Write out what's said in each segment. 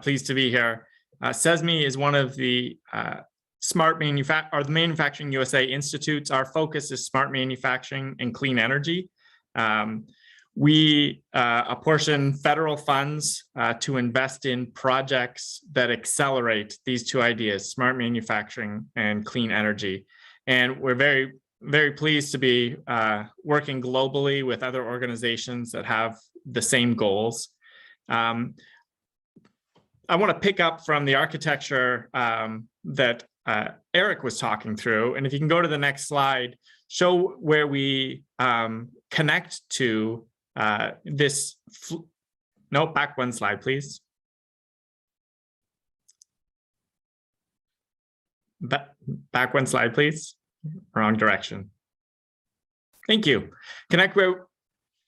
Pleased to be here. CESMII is one of the the Manufacturing USA Institutes. Our focus is smart manufacturing and clean energy. We apportion federal funds to invest in projects that accelerate these two ideas, smart manufacturing and clean energy. And we're very, very pleased to be working globally with other organizations that have the same goals. I want to pick up from the architecture that Eric was talking through. And if you can go to the next slide, show where we connect to this. No, back one slide, please. Back one slide, please. Wrong direction. Thank you.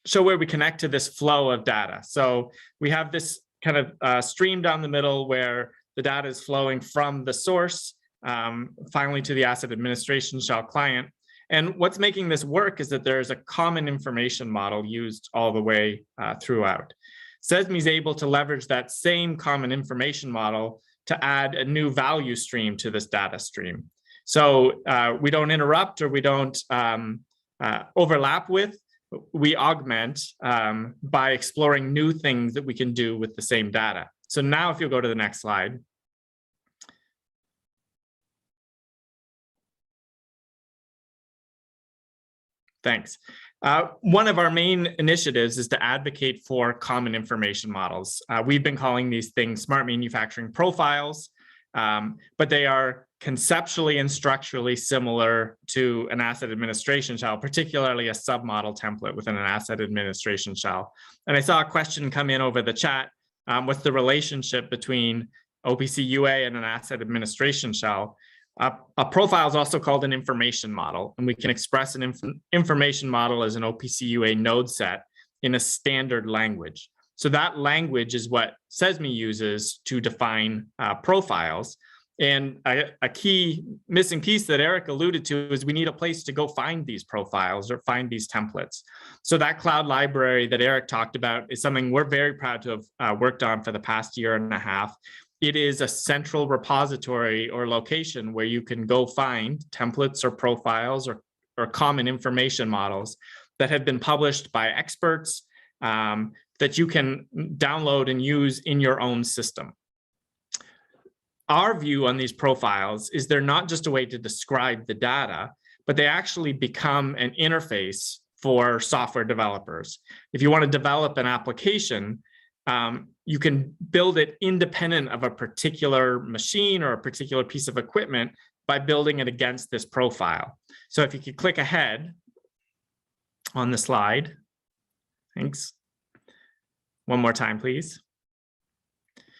Show where we connect to this flow of data. So we have this kind of stream down the middle where the data is flowing from the source finally to the asset administration shell client. And what's making this work is that there's a common information model used all the way throughout. CESMII is able to leverage that same common information model to add a new value stream to this data stream. So we don't interrupt or we don't overlap with, we augment by exploring new things that we can do with the same data. So now if you'll go to the next slide. Thanks. One of our main initiatives is to advocate for common information models. We've been calling these things smart manufacturing profiles, but they are conceptually and structurally similar to an asset administration shell, particularly a submodel template within an asset administration shell. And I saw a question come in over the chat. What's the relationship between OPC UA and an asset administration shell? A profile is also called an information model, and we can express an information model as an OPC UA node set in a standard language. So that language is what CESMII uses to define profiles. And a key missing piece that Eric alluded to is we need a place to go find these profiles or find these templates. So that cloud library that Eric talked about is something we're very proud to have worked on for the past year and a half. It is a central repository or location where you can go find templates or profiles or common information models that have been published by experts that you can download and use in your own system. Our view on these profiles is they're not just a way to describe the data, but they actually become an interface for software developers. If you want to develop an application, you can build it independent of a particular machine or a particular piece of equipment by building it against this profile. So if you could click ahead on the slide. Thanks. One more time, please.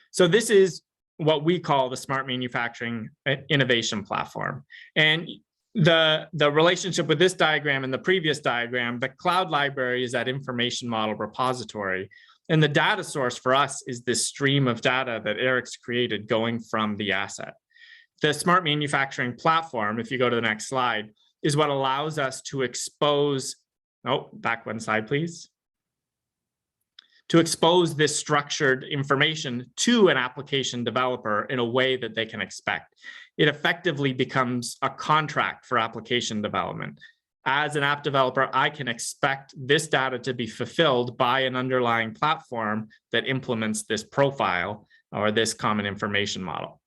So this is what we call the Smart Manufacturing Innovation Platform. And the relationship with this diagram and the previous diagram, the cloud library is that information model repository. And the data source for us is this stream of data that Eric's created going from the asset. The Smart Manufacturing Platform, if you go to the next slide, is what allows us to expose, back one slide, please. To expose this structured information to an application developer in a way that they can expect. It effectively becomes a contract for application development. As an app developer, I can expect this data to be fulfilled by an underlying platform that implements this profile or this common information model.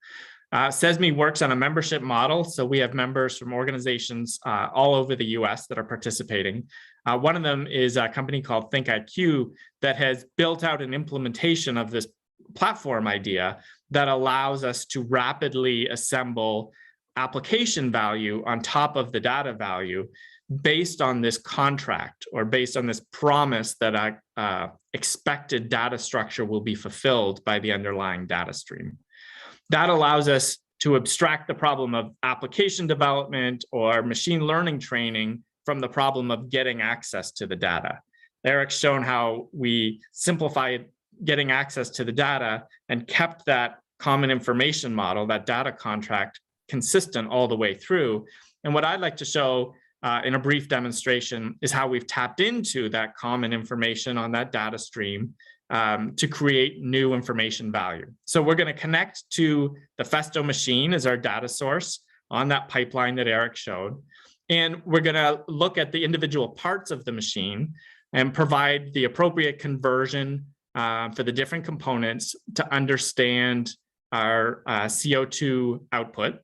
CESMII works on a membership model. So we have members from organizations all over the US that are participating. One of them is a company called ThinkIQ that has built out an implementation of this platform idea that allows us to rapidly assemble application value on top of the data value based on this contract or based on this promise that expected data structure will be fulfilled by the underlying data stream. That allows us to abstract the problem of application development or machine learning training from the problem of getting access to the data. Eric's shown how we simplified getting access to the data and kept that common information model, that data contract, consistent all the way through. And what I'd like to show in a brief demonstration is how we've tapped into that common information on that data stream to create new information value. So we're going to connect to the Festo machine as our data source on that pipeline that Eric showed. And we're going to look at the individual parts of the machine and provide the appropriate conversion for the different components to understand our CO2 output.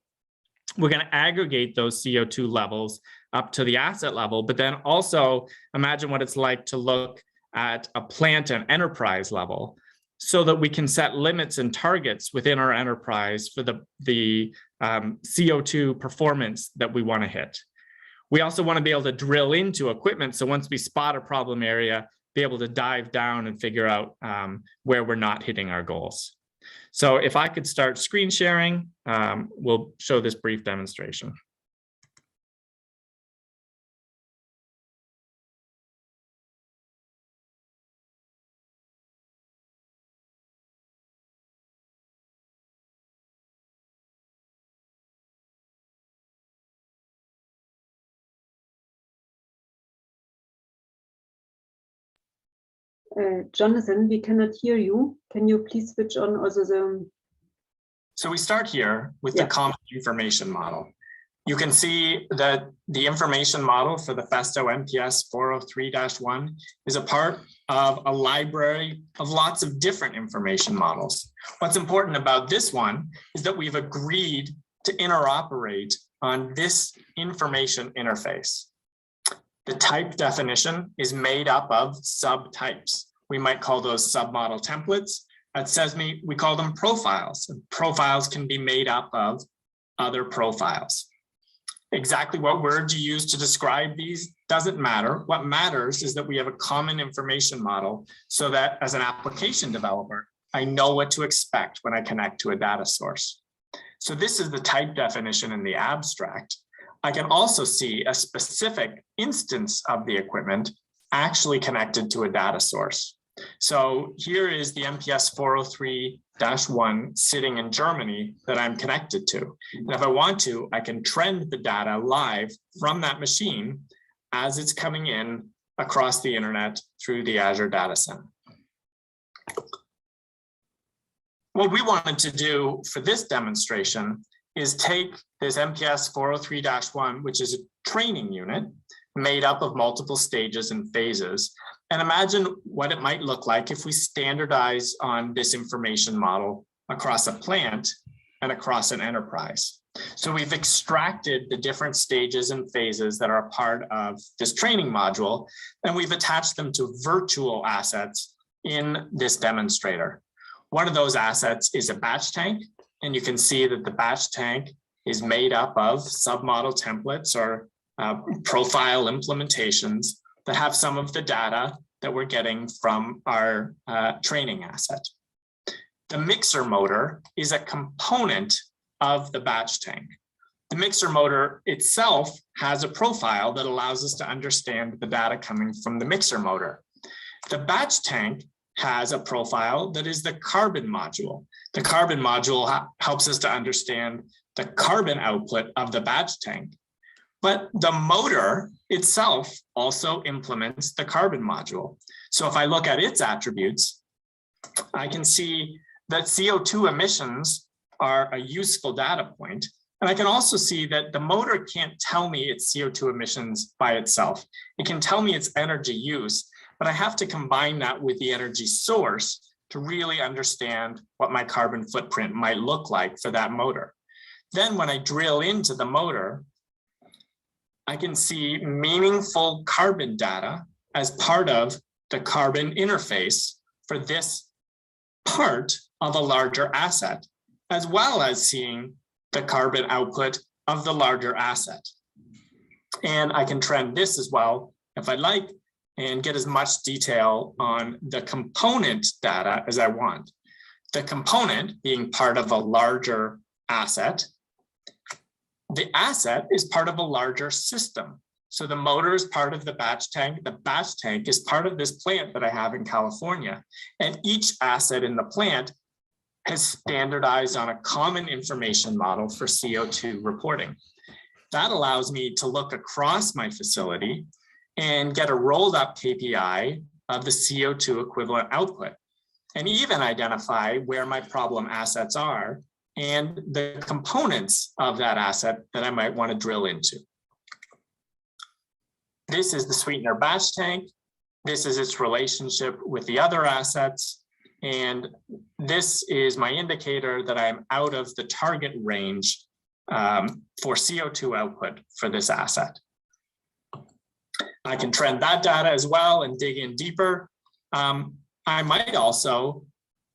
We're going to aggregate those CO2 levels up to the asset level, but then also imagine what it's like to look at a plant and enterprise level so that we can set limits and targets within our enterprise for the CO2 performance that we want to hit. We also want to be able to drill into equipment. So once we spot a problem area, be able to dive down and figure out where we're not hitting our goals. So if I could start screen sharing, we'll show this brief demonstration. Jonathan, we cannot hear you. Can you please switch on also the... So we start here with the common information model. You can see that the information model for the Festo MPS 403-1 is a part of a library of lots of different information models. What's important about this one is that we've agreed to interoperate on this information interface. The type definition is made up of subtypes. We might call those submodel templates. At CESMII, we call them profiles. Profiles can be made up of other profiles. Exactly what word you use to describe these doesn't matter. What matters is that we have a common information model so that as an application developer, I know what to expect when I connect to a data source. So this is the type definition in the abstract. I can also see a specific instance of the equipment actually connected to a data source. So here is the MPS 403-1 sitting in Germany that I'm connected to. And if I want to, I can trend the data live from that machine as it's coming in across the internet through the Azure Data Center. What we wanted to do for this demonstration is take this MPS 403-1, which is a training unit made up of multiple stages and phases, and imagine what it might look like if we standardize on this information model across a plant and across an enterprise. So we've extracted the different stages and phases that are a part of this training module, and we've attached them to virtual assets in this demonstrator. One of those assets is a batch tank, and you can see that the batch tank is made up of submodel templates or profile implementations that have some of the data that we're getting from our training asset. The mixer motor is a component of the batch tank. The mixer motor itself has a profile that allows us to understand the data coming from the mixer motor. The batch tank has a profile that is the carbon module. The carbon module helps us to understand the carbon output of the batch tank. But the motor itself also implements the carbon module. So if I look at its attributes, I can see that CO2 emissions are a useful data point. And I can also see that the motor can't tell me its CO2 emissions by itself. It can tell me its energy use, but I have to combine that with the energy source to really understand what my carbon footprint might look like for that motor. Then when I drill into the motor, I can see meaningful carbon data as part of the carbon interface for this part of a larger asset, as well as seeing the carbon output of the larger asset. And I can trend this as well if I like and get as much detail on the component data as I want. The component being part of a larger asset. The asset is part of a larger system. So the motor is part of the batch tank. The batch tank is part of this plant that I have in California. And each asset in the plant has standardized on a common information model for CO2 reporting. That allows me to look across my facility and get a rolled up KPI of the CO2 equivalent output. and even identify where my problem assets are and the components of that asset that I might want to drill into. This is the sweetener batch tank. This is its relationship with the other assets. And this is my indicator that I'm out of the target range for CO2 output for this asset. I can trend that data as well and dig in deeper. I might also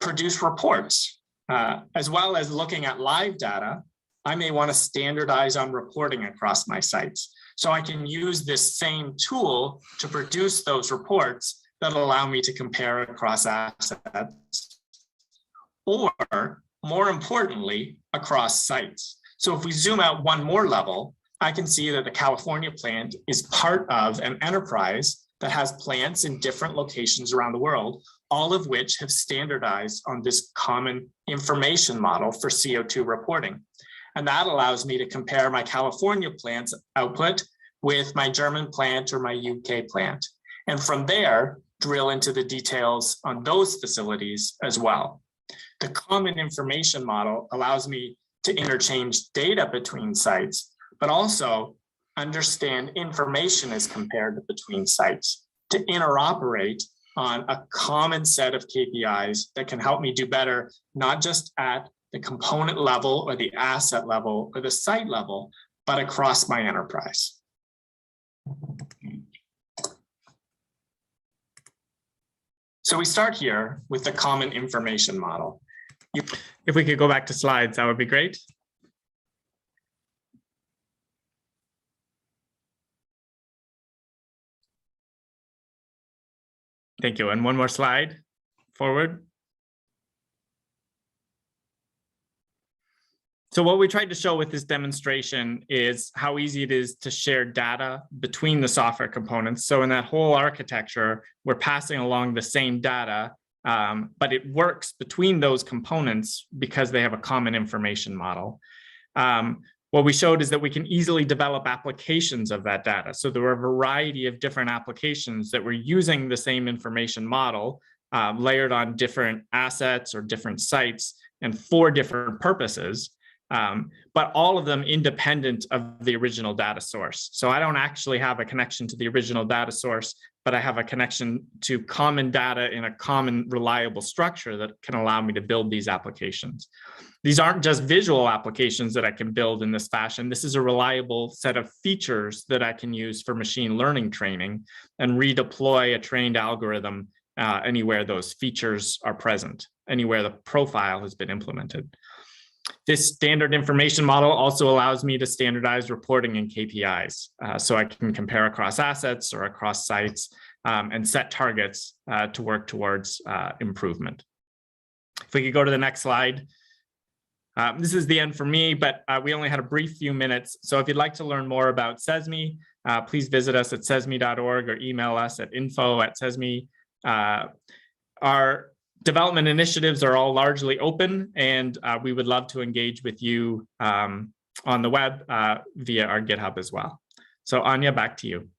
produce reports, as well as looking at live data. I may want to standardize on reporting across my sites. So I can use this same tool to produce those reports that allow me to compare across assets, or more importantly, across sites. So if we zoom out one more level, I can see that the California plant is part of an enterprise that has plants in different locations around the world, all of which have standardized on this common information model for CO2 reporting. And that allows me to compare my California plant's output with my German plant or my UK plant. And from there, drill into the details on those facilities as well. The common information model allows me to interchange data between sites, but also understand information as compared between sites, to interoperate on a common set of KPIs that can help me do better, not just at the component level or the asset level or the site level, but across my enterprise. So we start here with the common information model. If we could go back to slides, that would be great. Thank you. And one more slide forward. So what we tried to show with this demonstration is how easy it is to share data between the software components. So in that whole architecture, we're passing along the same data, but it works between those components because they have a common information model. What we showed is that we can easily develop applications of that data. So there are a variety of different applications that were using the same information model, layered on different assets or different sites and for different purposes. But all of them independent of the original data source. So I don't actually have a connection to the original data source, but I have a connection to common data in a common reliable structure that can allow me to build these applications. These aren't just visual applications that I can build in this fashion. This is a reliable set of features that I can use for machine learning training and redeploy a trained algorithm anywhere those features are present, anywhere the profile has been implemented. This standard information model also allows me to standardize reporting and KPIs. So I can compare across assets or across sites and set targets to work towards improvement. If we could go to the next slide. This is the end for me, but we only had a brief few minutes. So if you'd like to learn more about CESMII, please visit us at CESMII.org or email us at info@CESMII. Our development initiatives are all largely open, and we would love to engage with you on the web via our GitHub as well. So Anya, back to you.